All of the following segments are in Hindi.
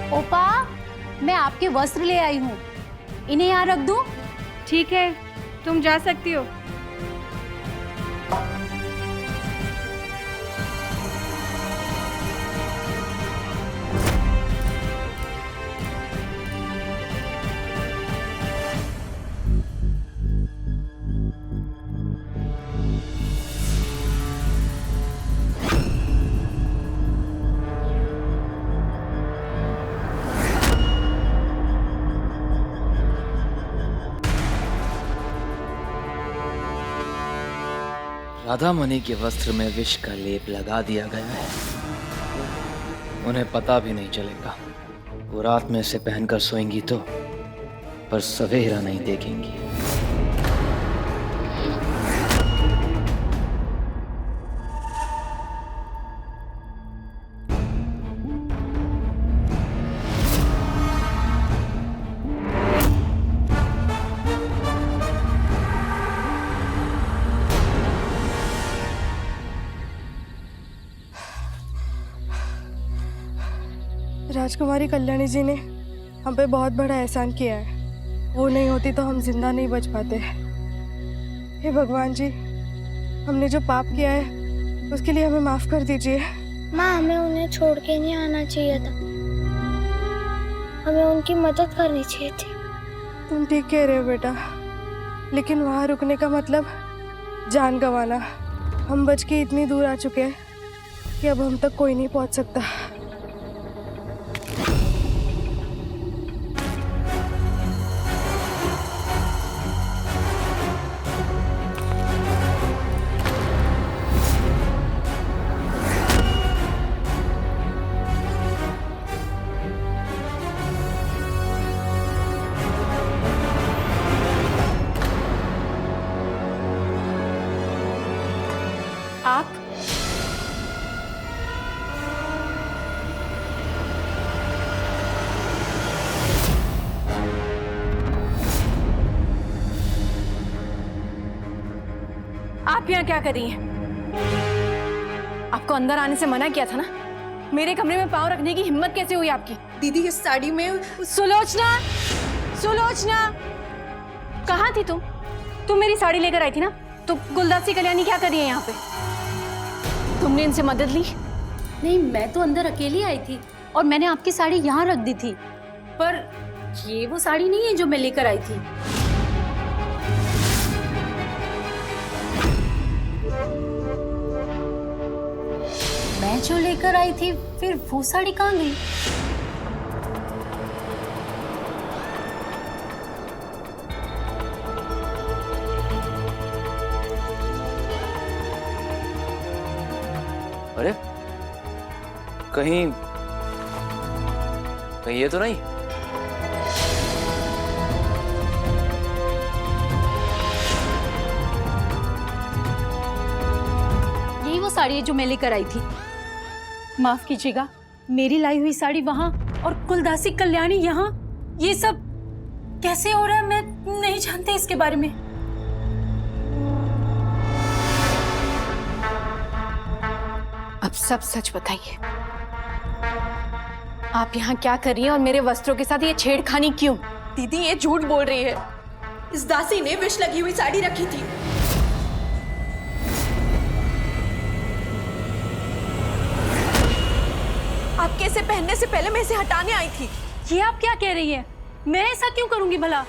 ओपा, मैं आपके वस्त्र ले आई हूँ, इन्हें यहाँ रख दूँ? ठीक है, तुम जा सकती हो। राधा मुनि के वस्त्र में विष का लेप लगा दिया गया है। उन्हें पता भी नहीं चलेगा। वो रात में इसे पहनकर सोएंगी तो, पर सवेरा नहीं देखेंगी। राजकुमारी कल्याणी जी ने हम पे बहुत बड़ा एहसान किया है। वो नहीं होती तो हम जिंदा नहीं बच पाते। हे भगवान जी, हमने जो पाप किया है उसके लिए हमें माफ कर दीजिए। माँ, हमें उन्हें छोड़ के नहीं आना चाहिए था, हमें उनकी मदद करनी चाहिए थी। तुम ठीक कह रहे हो बेटा, लेकिन वहाँ रुकने का मतलब जान गंवाना। हम बच के इतनी दूर आ चुके हैं कि अब हम तक कोई नहीं पहुँच सकता। आप यहाँ क्या कर रही हैं? आपको अंदर आने से मना किया था ना। मेरे कमरे में पाँव रखने की हिम्मत कैसे हुई आपकी? दीदी, इस साड़ी में सुलोचना, सुलोचना, कहाँ थी तुम? तुम मेरी साड़ी लेकर आई थी ना। तो गुलदासी कल्याणी क्या कर रही है यहाँ पे? तुमने इनसे मदद ली? नहीं, मैं तो अंदर अकेली आई थी और मैंने आपकी साड़ी यहाँ रख दी थी। पर ये वो साड़ी नहीं है जो मैं लेकर आई थी। मैं जो लेकर आई थी, फिर वो साड़ी कहाँ गई? अरे कहीं कहीं ये तो नहीं? यही वो साड़ी है जो मैं लेकर आई थी। माफ कीजिएगा, मेरी लाई हुई साड़ी वहां और कुलदासी कल्याणी यहाँ। ये सब कैसे हो रहा है, मैं नहीं जानती इसके बारे में। अब सब सच बताइए, आप यहाँ क्या कर रही हैं और मेरे वस्त्रों के साथ ये छेड़खानी क्यों? दीदी, ये झूठ बोल रही है। इस दासी ने विष लगी हुई साड़ी रखी थी। आपके इसे पहनने से पहले मैं इसे हटाने आई थी। ये आप क्या कह रही हैं? मैं ऐसा क्यों करूंगी भला?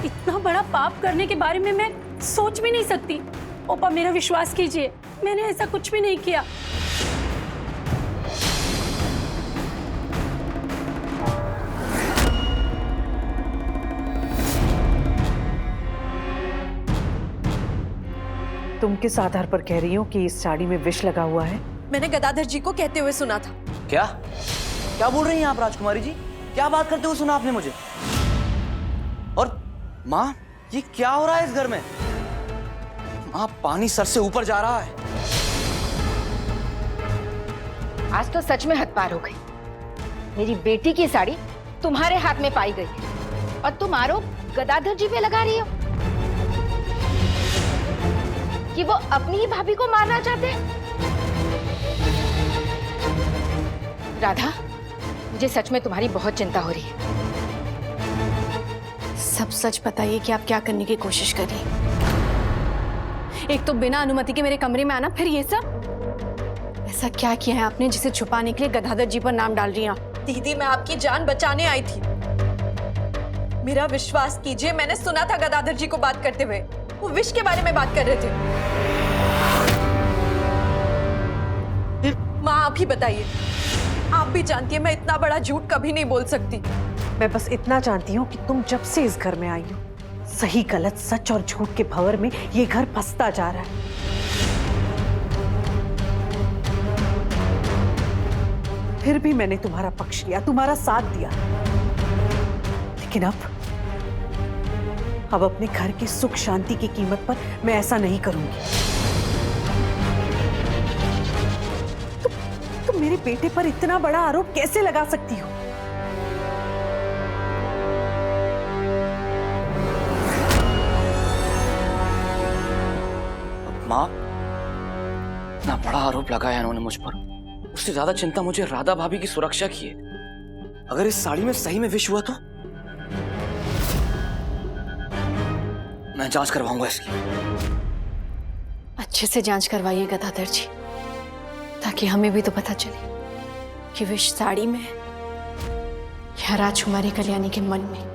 इतना बड़ा पाप करने के बारे में मैं सोच भी नहीं सकती। ओपा, मेरा विश्वास कीजिए, मैंने ऐसा कुछ भी नहीं किया। तुम किस आधार पर कह रही हो कि इस साड़ी में विष लगा हुआ है? मैंने गदाधर जी को कहते हुए सुना था। क्या क्या बोल रही हैं आप राजकुमारी जी? क्या बात करते हुए सुना आपने मुझे? और माँ, ये क्या हो रहा है इस घर में? माँ, पानी सर से ऊपर जा रहा है। आज तो सच में हद पार हो गई। मेरी बेटी की साड़ी तुम्हारे हाथ में पाई गई और तुम आरोप गदाधर जी पे लगा रही हो कि वो अपनी ही भाभी को मारना चाहते हैं। राधा, मुझे सच में तुम्हारी बहुत चिंता हो रही है। सब सच बताइए कि आप क्या करने की कोशिश कर रही हैं। एक तो बिना अनुमति के मेरे कमरे में आना, फिर ये सब। ऐसा क्या किया है आपने जिसे छुपाने के लिए गदाधर जी पर नाम डाल रही हैं? दीदी, मैं आपकी जान बचाने आई थी। मेरा विश्वास कीजिए, मैंने सुना था गदाधर जी को बात करते हुए। वो विष के बारे में बात कर रहे थे। माँ, आप ही बताइए। आप भी जानती है मैं इतना बड़ा झूठ कभी नहीं बोल सकती। मैं बस इतना जानती हूँ कि तुम जब से इस घर में आई हो, सही गलत सच और झूठ के भंवर में ये घर फंसता जा रहा है। फिर भी मैंने तुम्हारा पक्ष लिया, तुम्हारा साथ दिया, लेकिन अब अपने घर की सुख शांति की कीमत पर मैं ऐसा नहीं करूंगी। तुम मेरे बेटे पर इतना बड़ा आरोप कैसे लगा सकती हो? माँ, इतना बड़ा आरोप लगाया इन्होंने मुझ पर। उससे ज्यादा चिंता मुझे राधा भाभी की सुरक्षा की है। अगर इस साड़ी में सही में विष हुआ तो मैं जांच करवाऊंगा इसकी। अच्छे से जांच करवाइए गदाधर जी, ताकि हमें भी तो पता चले कि विष साड़ी में है या राजकुमारी कल्याणी के मन में।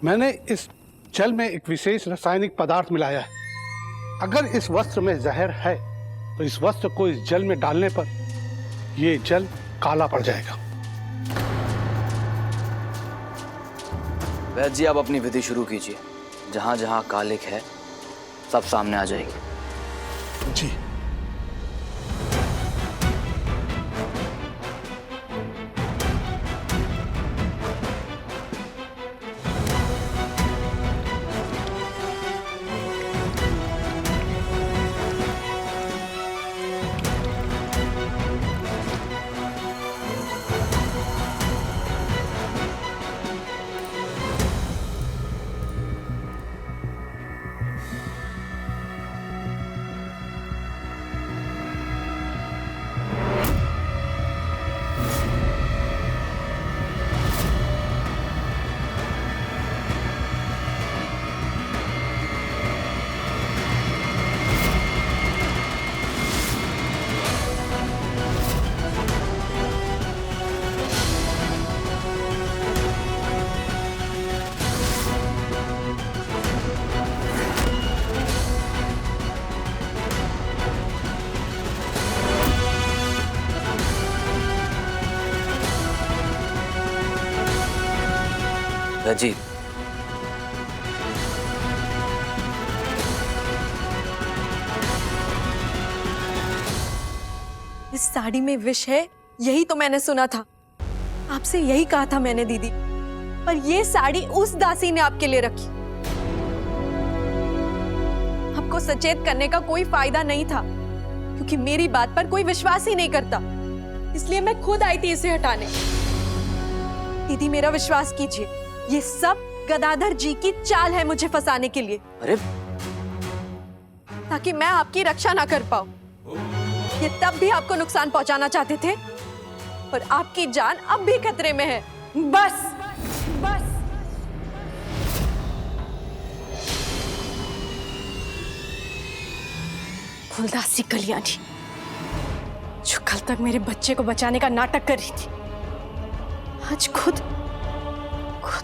मैंने इस जल में एक विशेष रासायनिक पदार्थ मिलाया है। अगर इस वस्त्र में जहर है तो इस वस्त्र को इस जल में डालने पर ये जल काला पड़ जाएगा। वैद्य जी, आप अपनी विधि शुरू कीजिए। जहां जहां कालिक है सब सामने आ जाएगी। जी। जी, इस साड़ी में विष है, यही तो मैंने सुना था। आपसे यही कहा था मैंने दीदी, पर ये साड़ी उस दासी ने आपके लिए रखी। आपको सचेत करने का कोई फायदा नहीं था, क्योंकि मेरी बात पर कोई विश्वास ही नहीं करता। इसलिए मैं खुद आई थी इसे हटाने। दीदी, मेरा विश्वास कीजिए, ये सब गदाधर जी की चाल है मुझे फंसाने के लिए। अरे, ताकि मैं आपकी रक्षा ना कर पाऊं। ये तब भी आपको नुकसान पहुंचाना चाहते थे, पर आपकी जान अब भी खतरे में है। बस बस। फुलदासी कल्याणी, जो कल तक मेरे बच्चे को बचाने का नाटक कर रही थी, आज खुद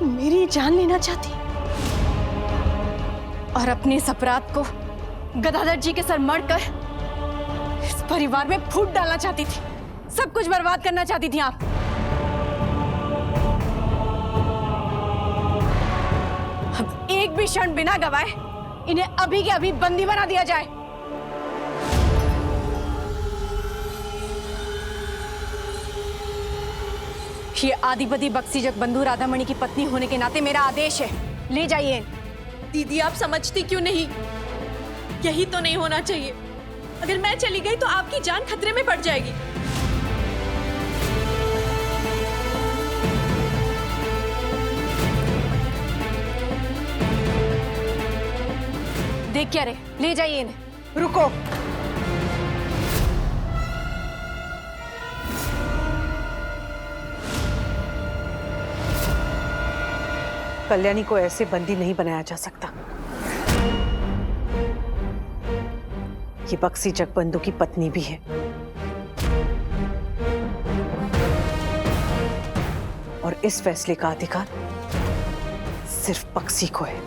मेरी जान लेना चाहती और अपने इस अपराध को गदाधर जी के सर मढ़कर इस परिवार में फूट डालना चाहती थी। सब कुछ बर्बाद करना चाहती थी आप। एक भी क्षण बिना गवाए इन्हें अभी के अभी बंदी बना दिया जाए। ये आदिपति बक्सी जगबंधु राधामणि की पत्नी होने के नाते मेरा आदेश है, ले जाइए। दीदी आप समझती क्यों नहीं? यही तो नहीं होना चाहिए। अगर मैं चली गई तो आपकी जान खतरे में पड़ जाएगी। देख क्या रे, ले जाइए इन्हें। रुको, कल्याणी को ऐसे बंदी नहीं बनाया जा सकता। ये बक्सी जगबंधु की पत्नी भी है और इस फैसले का अधिकार सिर्फ बक्सी को है।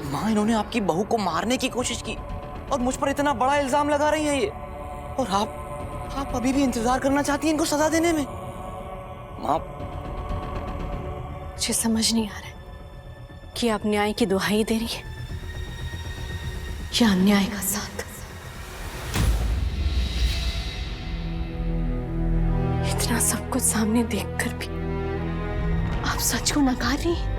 माँ, इन्होंने आपकी बहू को मारने की कोशिश की और मुझ पर इतना बड़ा इल्जाम लगा रही हैं ये, और आप अभी भी इंतजार करना चाहती हैं इनको सजा देने में? माँ, मुझे समझ नहीं आ रहा है कि आप न्याय की दुहाई दे रही है या अन्याय का साथ। इतना सब कुछ सामने देखकर भी आप सच को नकार रही हैं।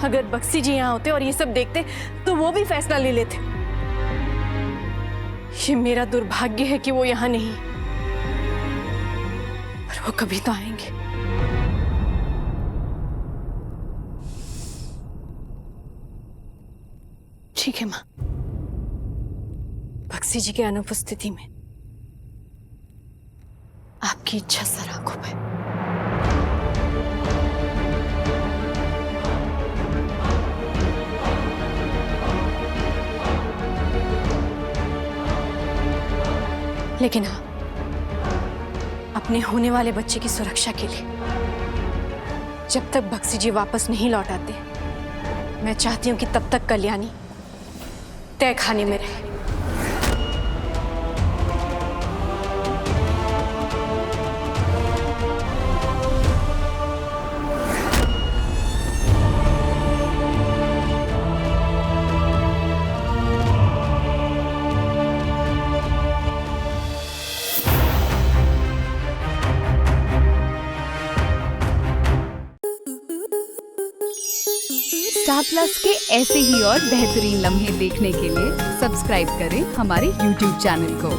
अगर बक्सी जी यहाँ होते और ये सब देखते तो वो भी फैसला ले लेते। ये मेरा दुर्भाग्य है कि वो यहाँ नहीं, पर वो कभी तो आएंगे। ठीक है माँ, बक्सी जी के अनुपस्थिति में आपकी इच्छा सर आंखों पे। लेकिन हाँ, अपने होने वाले बच्चे की सुरक्षा के लिए जब तक बक्सी जी वापस नहीं लौट आते, मैं चाहती हूं कि तब तक कल्याणी तय खाने में रहे। स्टार प्लस के ऐसे ही और बेहतरीन लम्हे देखने के लिए सब्सक्राइब करें हमारे YouTube चैनल को।